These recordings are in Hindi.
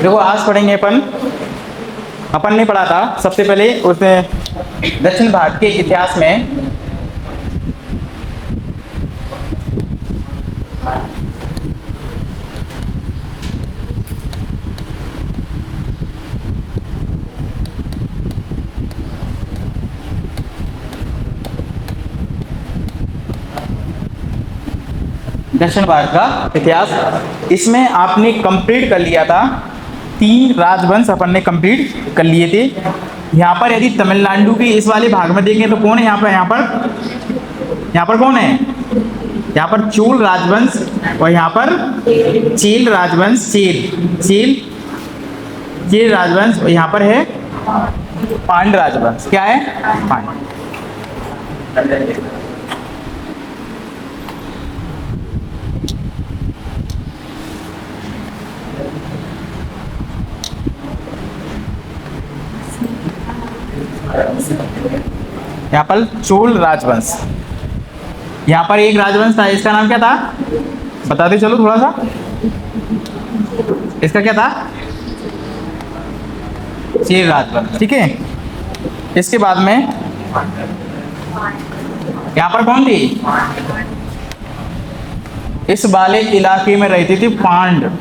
देखो आज पढ़ेंगे अपन ने पढ़ा था सबसे पहले उसने दक्षिण भारत के इतिहास में दक्षिण भारत का इतिहास, इसमें आपने कंप्लीट कर लिया था। 3 राजवंश अपन ने कंप्लीट कर लिए थे। यहाँ पर यदि तमिलनाडु के इस वाले भाग में देखें तो कौन है यहाँ पर कौन है? यहाँ पर चोल राजवंश और यहाँ पर चेल राजवंश, चेल राजवंश, और यहाँ पर है पांड्य राजवंश। क्या है? पांड्य। यहाँ पर चोल राजवंश, यहाँ पर एक राजवंश था, इसका नाम क्या था? बताते चलो थोड़ा सा, इसका क्या था? चेल राजवंश। ठीक है। इसके बाद में यहाँ पर कौन थी? इस वाले इलाके में रहती थी पांड्य।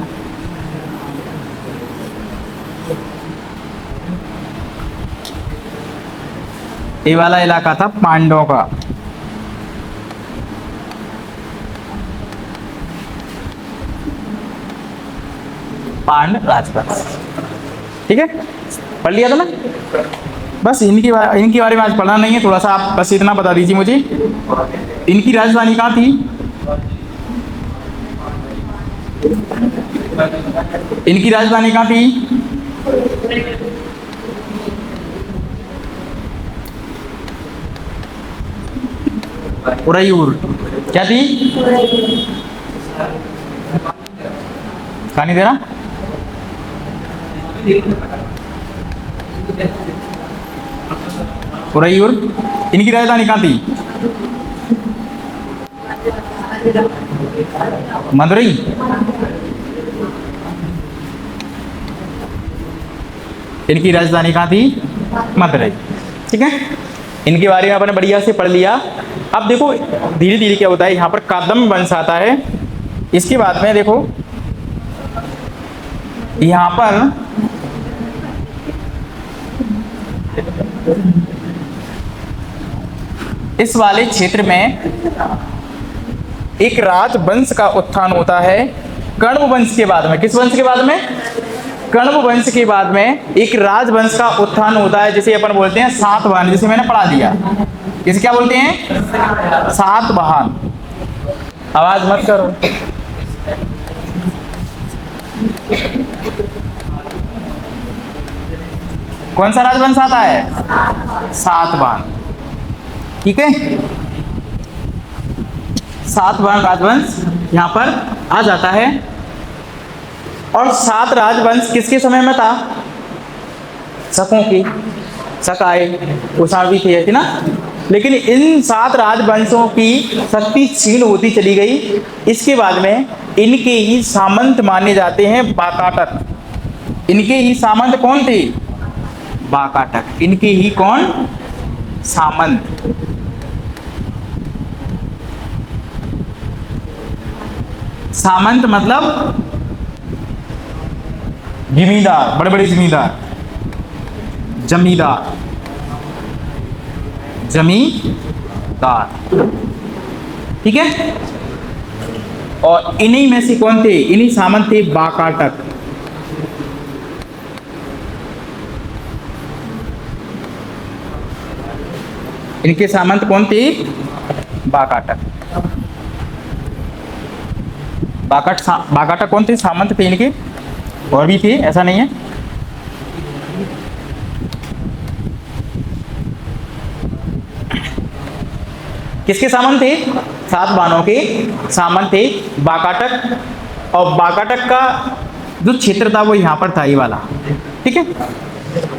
ये वाला इलाका था पांडवों का। पांड्य राजवंश। ठीक है, पढ़ लिया था ना? बस इनके बारे में आज पढ़ना नहीं है, थोड़ा सा आप बस इतना बता दीजिए मुझे, इनकी राजधानी कहाँ थी? इनकी राजधानी कहाँ थी? उरैयूर। क्या थी? कहानी दे रहा? उरैयूर। इनकी राजधानी कहाँ थी? मदुरई। इनकी राजधानी कहाँ थी? मदुरई। ठीक है, इनके बारे में आपने बढ़िया से पढ़ लिया। अब देखो धीरे धीरे क्या होता है, यहाँ पर कादम्ब वंश आता है। इसके बाद में देखो यहाँ पर इस वाले क्षेत्र में एक राजवंश का उत्थान होता है कण्व वंश के बाद में। किस वंश के बाद में? कण्व वंश के बाद में एक राजवंश का उत्थान होता है, जिसे अपन बोलते हैं सातवाहन, जिसे मैंने पढ़ा दिया। इसे क्या बोलते हैं? सातवाहन। आवाज मत करो। कौन सा राजवंश आता है? सातवाहन। ठीक है, सातवाहन राजवंश यहाँ पर आ जाता है। और 7 राजवंश किसके समय में था? शकों की। शक आए, कुषाण भी थे ना। लेकिन इन 7 राजवंशों की शक्ति क्षीण होती चली गई। इसके बाद में इनके ही सामंत माने जाते हैं वाकाटक। इनके ही सामंत कौन थे? वाकाटक। इनके ही कौन? सामंत। सामंत मतलब जमींदार, बड़े बड़े जमींदार, जमींदार। ठीक है। और इन्हीं में से कौन थे? इन्हीं सामंत थे वाकाटक। इनके सामंत कौन थे? वाकाटक। वाकाटक कौन थे? सामंत थे इनके, और भी थे, ऐसा नहीं है। किसके सामंत थे? सातवाहनों के सामंत थे वाकाटक। और वाकाटक का जो क्षेत्र था वो यहाँ पर था, ये वाला। ठीक है।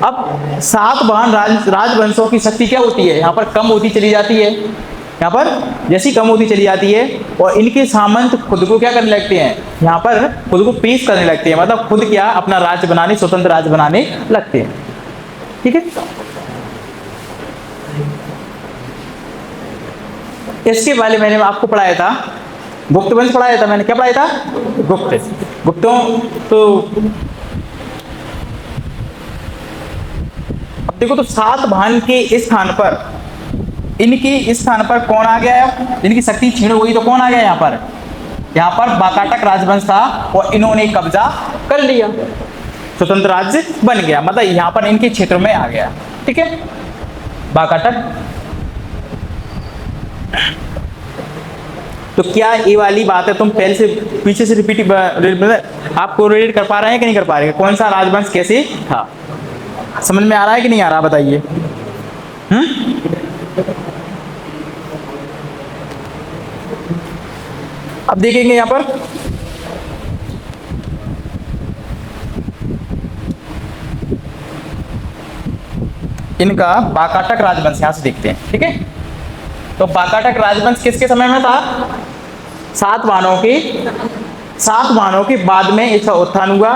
अब सातवाहन राजवंशों की शक्ति क्या होती है? यहाँ पर कम होती चली जाती है। यहाँ पर जैसी कम होती चली जाती है और इनके सामंत खुद को क्या करने लगते हैं, यहाँ पर खुद को पेश करने लगते हैं, मतलब खुद क्या अपना राज्य बनाने, स्वतंत्र राज्य बनाने लगते हैं। ठीक है, इसके बारे में मैंने आपको पढ़ाया था, गुप्त वंश पढ़ाया था मैंने। क्या पढ़ाया था? गुप्तों। तो अब देखो, तो सातवाहन के स्थान पर, इनके स्थान पर कौन आ गया है? इनकी शक्ति क्षीण हो गई तो कौन आ गया यहाँ पर? यहाँ पर वाकाटक राजवंश था और इन्होंने कब्जा कर लिया, स्वतंत्र राज्य बन गया, मतलब यहाँ पर इनके क्षेत्र में आ गया। ठीक है, वाकाटक। तो क्या ये वाली बात है तुम पहले से पीछे से रिपीट आप कोरिलेट कर पा रहे हैं कि नहीं कर पा रहे हैं? कौन सा राजवंश कैसे था, समझ में आ रहा है कि नहीं आ रहा, बताइए। अब देखेंगे यहां पर इनका वाकाटक राजवंश, यहां से देखते हैं। ठीक है, तो वाकाटक राजवंश किसके समय में था? सातवाहनों के बाद में इसका उत्थान हुआ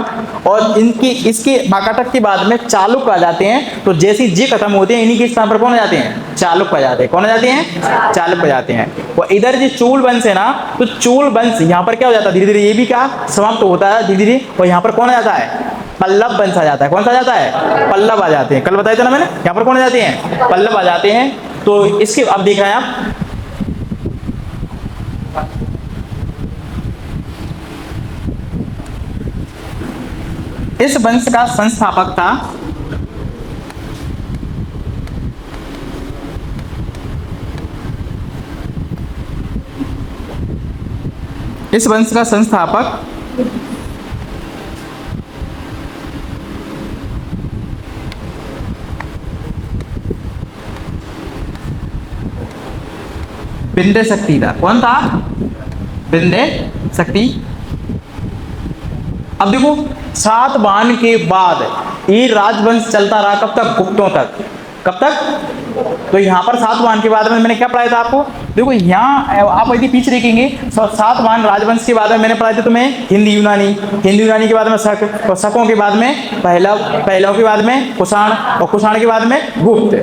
और इसके वाकाटक के बाद में चालुक्य आ जाते हैं। तो जैसे जी खत्म होते हैं, इन्हीं के स्थान पर कौन आ जाते हैं? चालुक्य आ जाते हैं। कौन आ जाते हैं? चालुक्य आ जाते हैं। और इधर जो चोल वंश है ना, तो चोल वंश यहाँ पर क्या हो जाता है? धीरे धीरे ये भी क्या समाप्त होता है धीरे धीरे, और यहाँ पर कौन आ जाता है? पल्लव वंश आ जाता है। कौन सा आ जाता है? पल्लव आ जाते हैं। कल बताया था ना मैंने, यहाँ पर कौन आ जाते हैं? पल्लव आ जाते हैं। तो इसके अब देख रहे हैं आप, इस वंश का संस्थापक था बिंदे शक्ति था। कौन था? बिंदे शक्ति। अब देखो, सातवाहन के बाद ये राजवंश चलता रहा कब तक? गुप्तों तक। कब तक? तो यहाँ पर सातवाहन के बाद में मैंने क्या पढ़ाया था आपको? देखो यहाँ आप यदि पीछे देखेंगे, सातवाहन राजवंश के बाद में मैंने पढ़ाया था तुम्हें हिंदी यूनानी के बाद में शक, और शकों के बाद में पहलव के बाद में कुषाण, और कुषाण के बाद में गुप्त।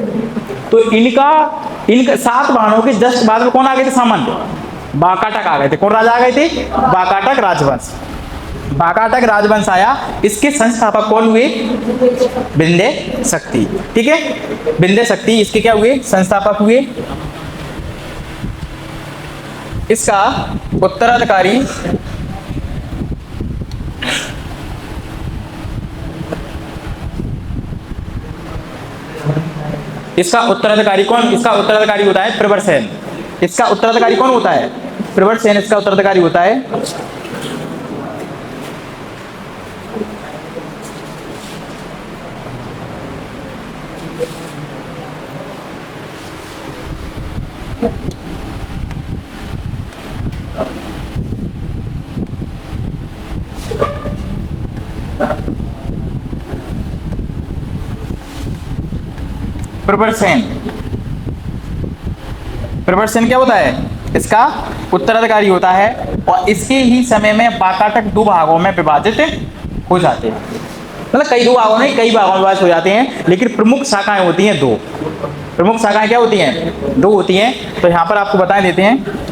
तो इनका सातवाहनों के जस्ट बाद में कौन आ गए थे? सामंत, वाकाटक आ गए थे। कौन राजा आ गए थे? वाकाटक राजवंश। वाकाटक राजवंश आया, इसके संस्थापक कौन हुए? बिंदे शक्ति। ठीक है, बिंदे शक्ति इसके क्या हुए? संस्थापक हुए। इसका उत्तराधिकारी कौन? इसका उत्तराधिकारी होता है प्रवरसेन। इसका उत्तराधिकारी कौन होता है? प्रवरसेन इसका उत्तराधिकारी होता है। प्रवरसेन क्या होता है? इसका उत्तराधिकारी होता है। और इसके ही समय में वाकाटक दो भागों में विभाजित हो जाते हैं, मतलब कई दो भागों में, कई भागों में विभाजित हो जाते हैं, लेकिन प्रमुख शाखाएं होती हैं दो। प्रमुख शाखाएं क्या होती हैं? दो होती हैं। तो यहाँ पर आपको बता देते हैं।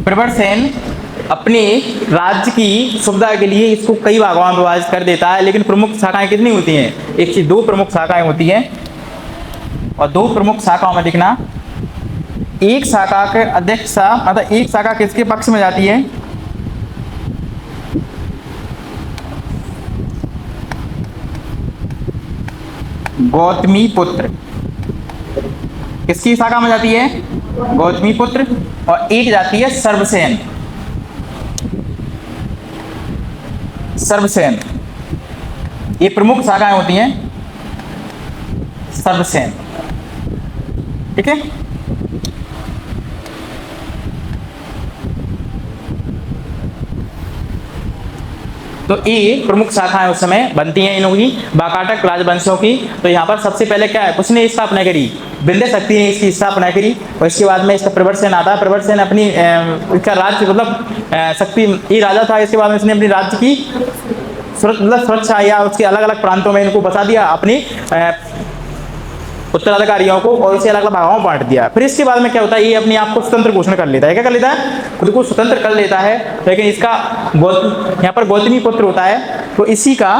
प्रवरसेन अपने राज्य की सुविधा के लिए इसको कई भागों में विभाजित कर देता है, लेकिन प्रमुख शाखाएं कितनी होती हैं? एक से दो प्रमुख शाखाएं होती हैं। और दो प्रमुख शाखाओं में देखना, एक शाखा के अध्यक्ष, मतलब एक शाखा किसके पक्ष में जाती है? गौतमी पुत्र। किसकी शाखा में जाती है? गौतमी पुत्र। और एक जाती है सर्वसेन। सर्वसेन, ये प्रमुख शाखाएं होती हैं सर्वसेन। ठीक है, तो ये प्रमुख शाखाएं उस समय बनती हैं इनों की, वाकाटक राजवंशों की। तो यहाँ पर सबसे पहले क्या है, उसने स्थापना करी, विंध्य शक्ति ने इसकी स्थापना करी, और इसके बाद में इसका प्रवरसेन आता है। प्रवरसेन अपनी इसका राज्य मतलब शक्ति, ये राजा था, इसके बाद में इसने अपनी राज्य की सुरक्षा या उसके अलग अलग प्रांतों में इनको बसा दिया अपनी उत्तराधिकारियों को, और इसे अलग अलग भागों में बांट दिया। फिर इसके बाद में क्या होता है, ये अपने आप को स्वतंत्र घोषणा कर लेता है। क्या कर लेता है, खुद को स्वतंत्र कर लेता है। लेकिन इसका यहाँ पर गौतमी पुत्र होता है, तो इसी का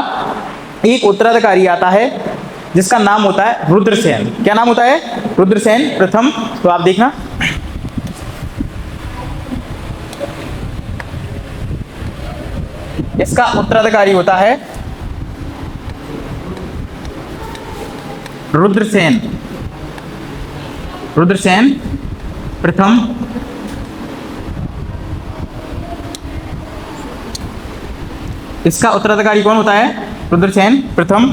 एक उत्तराधिकारी आता है जिसका नाम होता है रुद्रसेन। क्या नाम होता है, रुद्रसेन प्रथम। तो आप देखना, इसका उत्तराधिकारी होता है रुद्रसेन, रुद्रसेन प्रथम। इसका उत्तराधिकारी कौन होता है, रुद्रसेन प्रथम।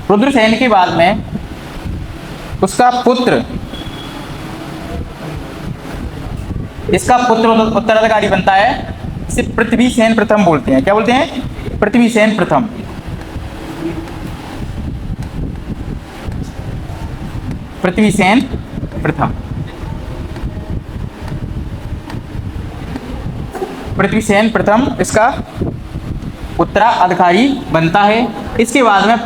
रुद्रसेन के बाद में उसका पुत्र, इसका पुत्र उत्तराधिकारी बनता है, इसे पृथ्वीसेन प्रथम बोलते हैं। क्या बोलते हैं, पृथ्वीसेन प्रथम। पृथ्वीसेन प्रथम, पृथ्वीसेन प्रथम इसका उत्तराधिकारी बनता है। इसके बाद में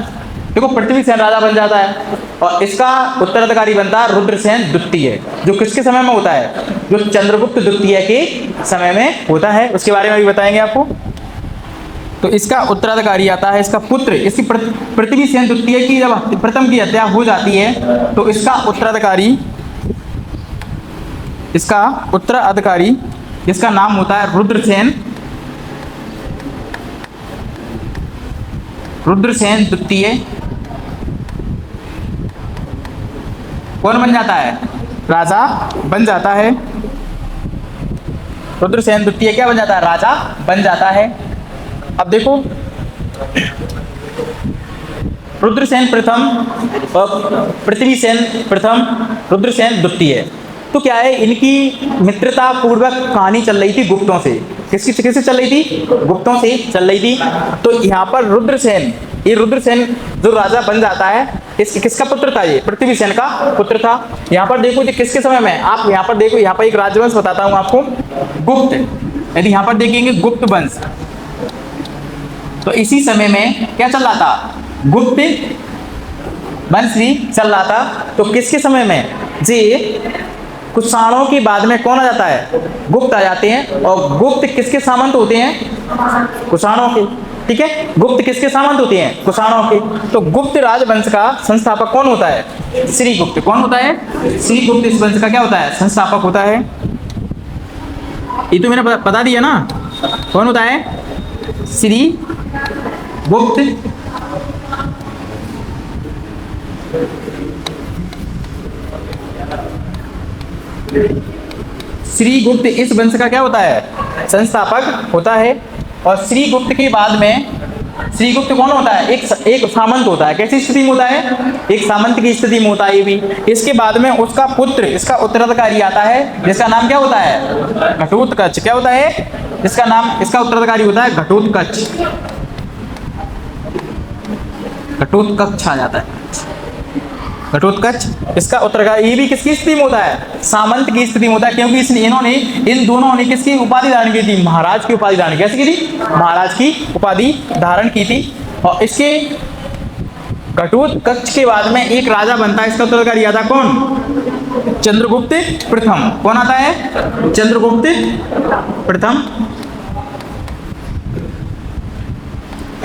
देखो पृथ्वीसेन राजा बन जाता है, और इसका उत्तराधिकारी बनता है रुद्रसेन द्वितीय, जो किसके समय में होता है, जो चंद्रगुप्त द्वितीय के समय में होता है। उसके बारे में भी बताएंगे आपको। तो इसका उत्तराधिकारी आता है इसका पुत्र। इसकी पृथ्वीसेन द्वितीय की जब प्रथम की हत्या हो जाती है, तो इसका उत्तराधिकारी, इसका उत्तराधिकारी जिसका नाम होता है रुद्रसेन, रुद्रसेन द्वितीय कौन बन जाता है, राजा बन जाता है। रुद्रसेन द्वितीय क्या बन जाता है, राजा बन जाता है। अब देखो रुद्रसेन प्रथम और पृथ्वीसेन प्रथम, रुद्रसेन द्वितीय, तो क्या है, इनकी मित्रता पूर्वक कहानी चल रही थी गुप्तों से। किससे चल रही थी, गुप्तों से चल रही थी। तो यहाँ पर रुद्रसेन, ये रुद्रसेन जो राजा बन जाता है, किसका पुत्र था, ये पृथ्वीसेन का पुत्र था। यहाँ पर देखो ये किसके समय में, आप यहाँ पर देखो, यहाँ पर एक राजवंश बताता हूँ आपको, गुप्त। यदि यहाँ पर देखेंगे गुप्त वंश, तो इसी समय में क्या चल रहा था, गुप्त वंश भी चल रहा था। तो किसके समय में जी, कुषाणों के बाद में कौन आ जाता है, गुप्त आ जाते हैं। और गुप्त किसके सामंत होते हैं, कुषाणों के। ठीक है, गुप्त किसके सामंत होते हैं, कुषाणों के। तो गुप्त राजवंश का संस्थापक कौन होता है, श्रीगुप्त। कौन होता है, श्रीगुप्त इस वंश का क्या होता है, संस्थापक होता है। ये तो मैंने बता दिया ना, कौन होता है, श्रीगुप्त। श्रीगुप्त इस वंश का क्या होता है, संस्थापक होता है। और श्रीगुप्त के बाद में श्रीगुप्त कौन होता है, एक सामंत होता है। कैसी स्थिति में होता है, एक सामंत की स्थिति में होता है ये भी। इसके बाद में उसका पुत्र, इसका उत्तराधिकारी आता है, जिसका नाम क्या होता है, घटोत्कच। क्या होता है, इसका नाम, इसका उत्तराधिकारी होता है घटोत्कच। घटोत्कच आ जाता है, घटोत्कच इसका उत्तराधिकारी। ये भी किसकी स्थिति में होता है, सामंत की स्थिति में होता है, क्योंकि इन दोनों ने किसकी उपाधि धारण की थी, महाराज की उपाधि धारण। कैसे की थी, महाराज की उपाधि धारण की थी। और इसके घटोत्कच के बाद में एक राजा बनता है, इसका उत्तराधिकारी आता कौन, चंद्रगुप्त प्रथम। कौन आता है, चंद्रगुप्त प्रथम।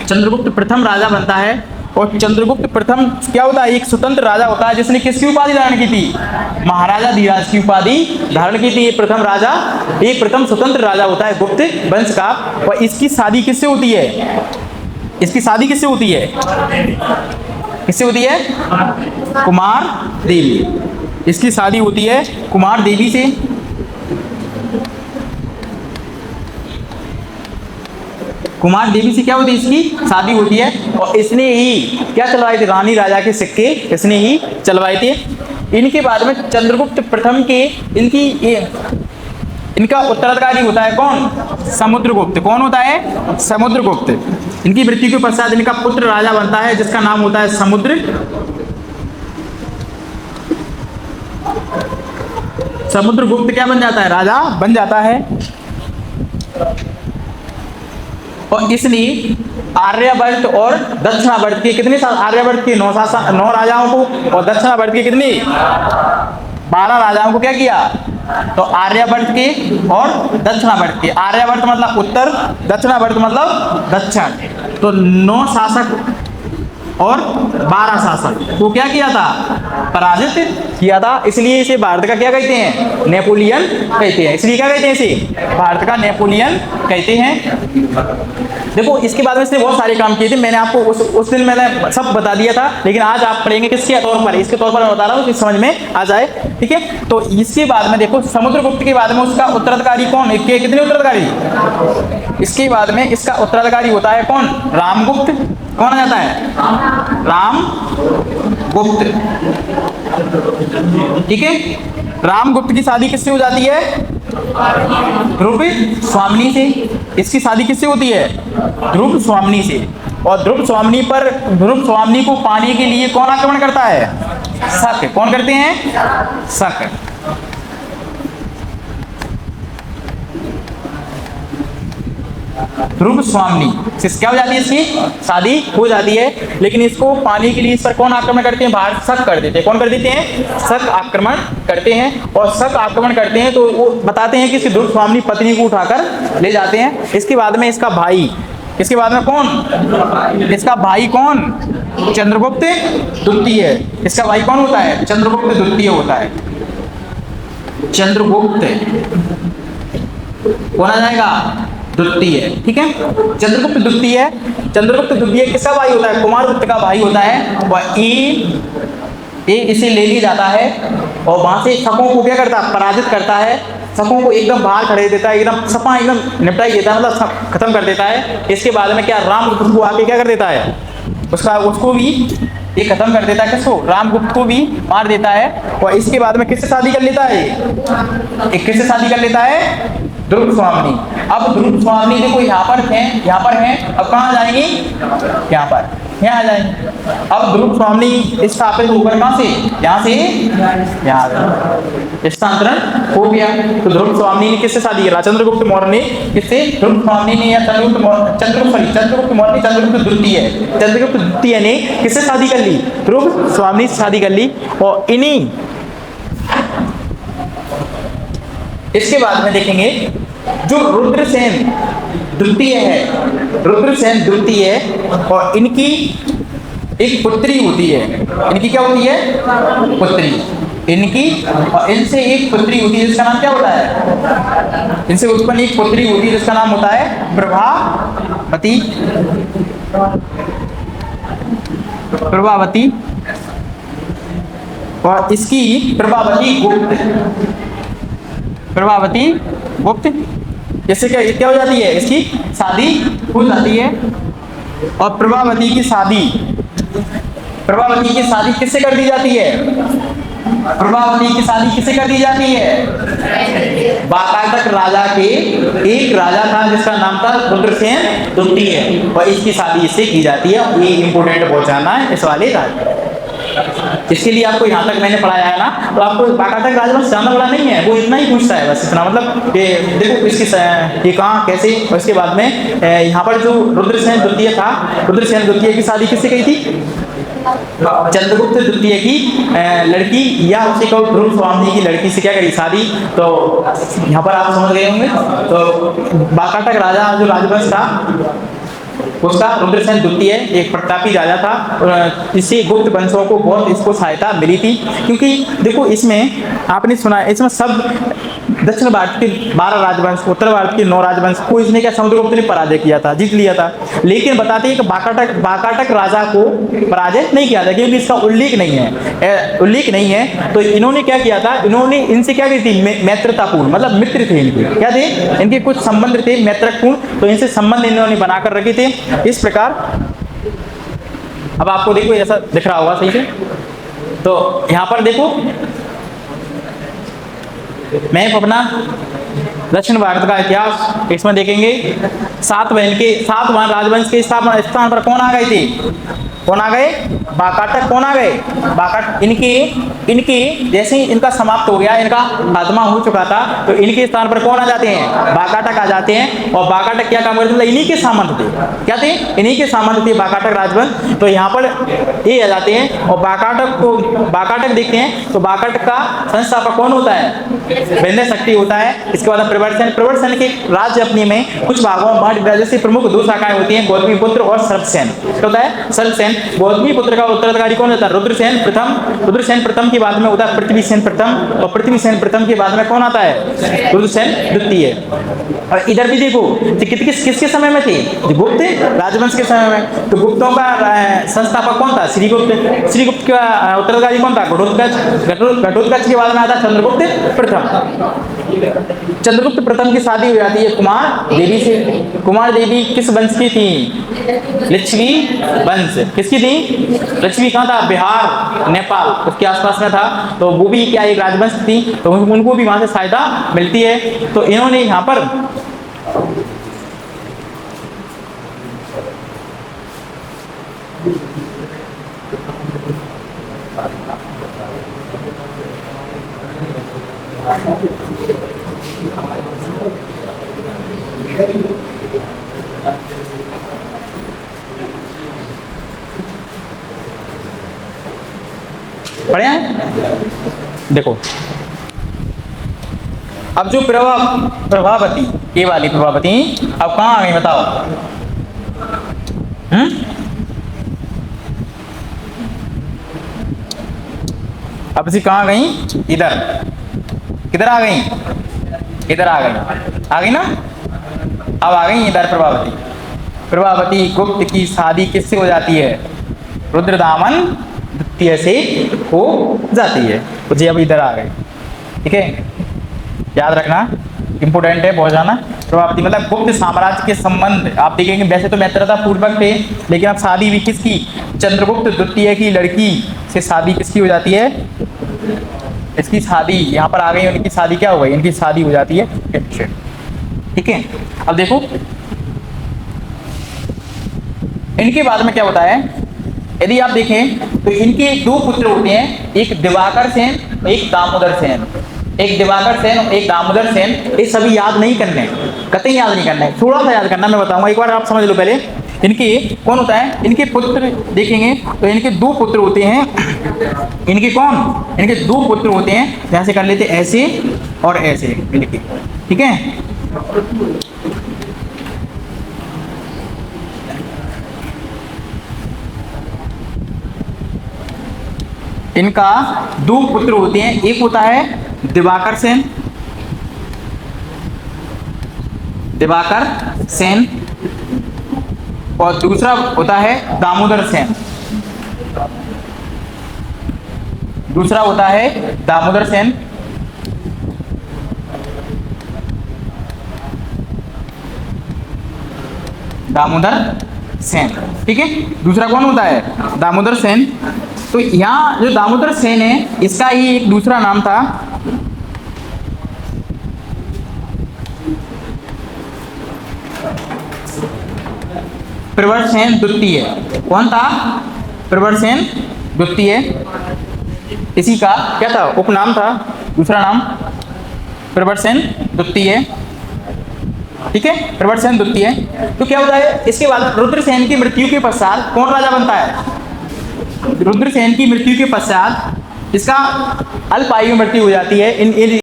चंद्रगुप्त प्रथम राजा बनता है। और चंद्रगुप्त प्रथम क्या होता है, एक स्वतंत्र राजा होता है, जिसने किसकी उपाधि धारण की थी, महाराजा धीराज की उपाधि धारण की थी। ये प्रथम राजा, एक प्रथम स्वतंत्र राजा होता है गुप्त वंश का। और इसकी शादी किससे होती है, इसकी शादी किससे होती है, किससे होती है, कुमार देवी। इसकी शादी होती है कुमार देवी से। कुमार देवी से क्या होती है, इसकी शादी होती है। और इसने ही क्या चलवाए थे, रानी राजा के सिक्के इसने ही चलवाए थे। इनके बाद में चंद्रगुप्त प्रथम के इनका उत्तराधिकारी होता है कौन, समुद्रगुप्त। कौन होता है, समुद्रगुप्त। इनकी मृत्यु के पश्चात इनका पुत्र राजा बनता है जिसका नाम होता है समुद्रगुप्त क्या बन जाता है, राजा बन जाता है। और इसने आर्यावर्त और दक्षिणावर्त के कितने आर्यावर्त के 9 राजाओं को और दक्षिणावर्त के कितने 12 राजाओं को क्या किया, तो आर्यावर्त के और दक्षिणावर्त के, आर्यावर्त मतलब उत्तर, दक्षिणावर्त मतलब दक्षिण, तो 9 शासक और 12 शासक को क्या किया था, पराजित किया था। इसलिए इसे भारत का क्या कहते हैं, नेपोलियन कहते हैं। इसलिए क्या कहते हैं, इसे भारत का नेपोलियन कहते हैं। देखो इसके बाद में इसने बहुत सारे काम किए थे, मैंने आपको उस दिन मैंने सब बता दिया था, लेकिन आज आप पढ़ेंगे किसके तौर पर, इसके तौर पर मैं बता रहा हूँ कि समझ में आ जाए, ठीक है। तो इसके बाद में देखो समुद्रगुप्त के बाद में उसका उत्तराधिकारी कौन, कितने उत्तराधिकारी, इसके बाद में इसका उत्तराधिकारी होता है कौन, रामगुप्त। कौन आ जाता है, रामगुप्त, ठीक है। रामगुप्त की शादी किससे हो जाती है, ध्रुव स्वामिनी से। इसकी शादी किससे होती है, ध्रुव स्वामिनी से। और ध्रुव स्वामिनी को पाने के लिए कौन आक्रमण करता है, शक। कौन करते हैं, शक। ध्रुव स्वामिनी से क्या हो जाती है, इसकी शादी हो जाती है। लेकिन इसको पाने के लिए इस पर कौन आक्रमण करते हैं, बाहर शक कर देते हैं। कौन कर देते हैं, शक आक्रमण करते हैं। और शक आक्रमण करते हैं तो वो बताते हैं कि इसकी ध्रुव स्वामिनी पत्नी को उठाकर ले जाते हैं। इसके बाद में इसका भाई, इसके बाद में कौन, इसका भाई कौन, चंद्रगुप्त द्वितीय। इसका भाई कौन होता है, चंद्रगुप्त द्वितीय होता है। चंद्रगुप्त कौन आ जाएगा, द्वितीय, ठीक है। चंद्रगुप्त द्वितीय, चंद्रगुप्त द्वितीय किसका भाई होता है, कुमारगुप्त का भाई होता है। वह इसे ले लिया जाता है और वहां से शकों को क्या करता है, पराजित करता है। शकों को एकदम बाहर खड़े देता है, एकदम सपा एकदम निपटाई देता है, मतलब खत्म कर देता है। इसके बाद में क्या, रामगुप्त को आके क्या कर देता है, उसको भी ये खत्म कर देता है। किसको, रामगुप्त को भी मार देता है। और इसके बाद में किससे शादी कर लेता है, किससे शादी कर लेता है, ध्रुव स्वामिनी। अब ध्रुव स्वामिनी देखो यहाँ पर हैं, अब कहाँ जाएंगे, यहाँ आ जाएंगे। अब ध्रुव स्वामिनी स्थापित होकर कहाँ से, यहाँ से यहाँ स्थानांतरण हो गया। तो ध्रुव स्वामिनी ने किससे शादी किया, चंद्रगुप्त मौर्य ने किससे, ध्रुव स्वामिनी ने या चंद्रगुप्त द्वितीय ने किससे शादी कर ली, ध्रुव स्वामिनी से शादी कर ली। और इन्हीं इसके बाद में देखेंगे जो रुद्रसेन द्वितीय है, रुद्रसेन द्वितीय, और इनकी एक पुत्री होती है। इनकी क्या होती है, पुत्री इनकी, और इनसे एक पुत्री होती है जिसका नाम क्या होता है, इनसे उत्पन्न एक पुत्री होती है जिसका नाम होता है प्रभावती। और इसकी प्रभावती गुप्त, इससे क्या हो जाती है, इसकी शादी हो जाती है। और प्रभावती की शादी किससे कर दी जाती है, प्रभावती की शादी किससे कर दी जाती है, बाकाटक राजा के एक राजा था जिसका नाम था रुद्रसेन द्वितीय, और इसकी शादी इससे की जाती है। ये इंपोर्टेंट पहुंचाना है इस वाले राजा, इसके लिए आपको यहाँ तक मैंने पढ़ाया है ना, तो आपको बाकाटक राजवंश जानना बड़ा नहीं है, वो इतना ही पूछता है बस, इतना मतलब देखो इसकी ये कहाँ कैसे। और इसके बाद में यहाँ पर जो रुद्रसेन द्वितीय था, रुद्रसेन द्वितीय की शादी किससे की थी, चंद्रगुप्त द्वितीय की लड़की या उसे कहो ध्रुव स्वामिनी की लड़की से क्या करी शादी। तो यहाँ पर आप समझ गए होंगे। तो बाकाटक राजा जो राजवंश था उसका रुद्रसेन द्वितीय एक प्रतापी राजा था, इससे गुप्त वंशों को बहुत इसको सहायता मिली थी। क्योंकि देखो इसमें आपने सुना, इसमें सब दक्षिण भारत के 12 राजवंश, उत्तर भारत के 9 राजवंश को इसने क्या समुद्रगुप्त ने पराजय किया था, जीत लिया था। लेकिन बताते हैं कि बाकाटक राजा को पराजय नहीं किया था, क्योंकि इसका उल्लेख नहीं है। तो इन्होंने क्या किया था, इन्होंने इनसे क्या की थी, मैत्रतापूर्ण, मतलब मित्र थे इनके, क्या थे, इनके कुछ संबंध थे मैत्रपूर्ण, तो इनसे संबंध इन्होंने बनाकर रखे थे इस प्रकार। अब आपको देखो ऐसा दिख रहा होगा सही से, तो यहां पर देखो मैप अपना दक्षिण भारत का इतिहास, इसमें देखेंगे सातवाहन राजवंश के स्थान पर कौन आ गए थे, कौन आ गए, बाकाटक कौन आ गए, बाकाटक। इनके जैसे ही इनका समाप्त हो गया, इनका खात्मा हो चुका था, तो इनके स्थान पर कौन आ जाते हैं, बाकाटक आ जाते हैं। और बाकाटक क्या काम करते थे, इन्हीं के सामंत थे, क्या थे, इन्हीं के सामंत थे बाकाटक राजवंश। तो यहाँ पर ये आ जाते हैं। और बाकाटक देखते हैं तो बाकाटक का संस्थापक कौन होता है, वेंद्र शक्ति होता है। इसके बाद प्रवर्तन के राज्य अपनी में कुछ भागों में बांट दिया, जैसे प्रमुख 2 शाखाएं होती हैं, गौतमीपुत्र और सर्पसेन। क्या होता है, सर्पसेन। गौतमीपुत्र का उत्तराधिकारी कौन होता है, रुद्रसेन प्रथम के बाद में होता है पृथ्वीसेन प्रथम, और पृथ्वीसेन प्रथम के बाद में कौन आता है, रुद्रसेन द्वितीय। और इधर भी देखो किसके समय में थे, गुप्त राजवंश के समय में। तो गुप्तों का संस्थापक कौन था, श्रीगुप्त का उत्तराधिकारी कौन था, घटोत्कच के बाद में आता चंद्रगुप्त प्रथम। चंद्रगुप्त प्रथम की शादी हो जाती है कुमार देवी से। कुमार देवी किस वंश की थी, लिच्छवी वंश। किसकी थी, लिच्छवी कहाँ था, बिहार नेपाल उसके आसपास में था। तो वो भी क्या एक राजवंश थी, तो उनको भी वहां से सहायता मिलती है। तो इन्होंने यहाँ पर बढ़िया है। देखो अब जो प्रभावती, ये वाली प्रभावती अब कहाँ आ गई बताओ, अब इसी कहाँ गई, इधर, किधर आ गई, इधर आ गई ना। अब आ गई इधर प्रभावती गुप्त की शादी किससे हो जाती है, रुद्रदामन द्वितीय से हो जाती है। तो जी अब इधर आ गए, ठीक है, याद रखना, इंपोर्टेंट है बहुत जाना। प्रभावती मतलब गुप्त साम्राज्य के संबंध आप देखेंगे, वैसे तो मैत्रता पूर्वक थे, लेकिन अब शादी भी किसकी, चंद्रगुप्त द्वितीय की लड़की से शादी किसकी हो जाती है, इसकी शादी यहाँ पर आ गई, उनकी शादी क्या हो गई, इनकी शादी हो जाती है, ठीक है। अब देखो इनके बाद में क्या होता है, यदि आप देखें तो इनके 2 पुत्र होते हैं, एक दिवाकर सेन, एक दामोदर सेन। एक दिवाकर सेन, एक दामोदर सेन। ये सभी याद नहीं करने, कतई याद नहीं करना है, थोड़ा सा याद करना, मैं बताऊंगा, एक बार आप समझ लो पहले। इनके कौन होता है, इनके पुत्र देखेंगे तो इनके 2 पुत्र होते हैं। इनके कौन, इनके 2 पुत्र होते हैं, जैसे कर लेते ऐसे और ऐसे इनके, ठीक है। इनका 2 पुत्र होते हैं, एक होता है दिवाकर सेन और दूसरा होता है दामोदर सेन। दूसरा होता है दामोदर सेन। ठीक है, दूसरा कौन होता है, दामोदर सेन। तो यहाँ जो दामोदर सेन है, इसका ही एक दूसरा नाम था प्रवरसेन द्वितीय। कौन था, प्रवरसेन द्वितीय। इसी का क्या था, उपनाम था, दूसरा नाम प्रवरसेन द्वितीय, ठीक है, प्रवरसेन द्वितीय। तो क्या होता है, इसके बाद रुद्रसेन की मृत्यु के पश्चात कौन राजा बनता है, रुद्रसेन की मृत्यु के पश्चात इसका अल्पायु मृत्यु हो जाती है। इन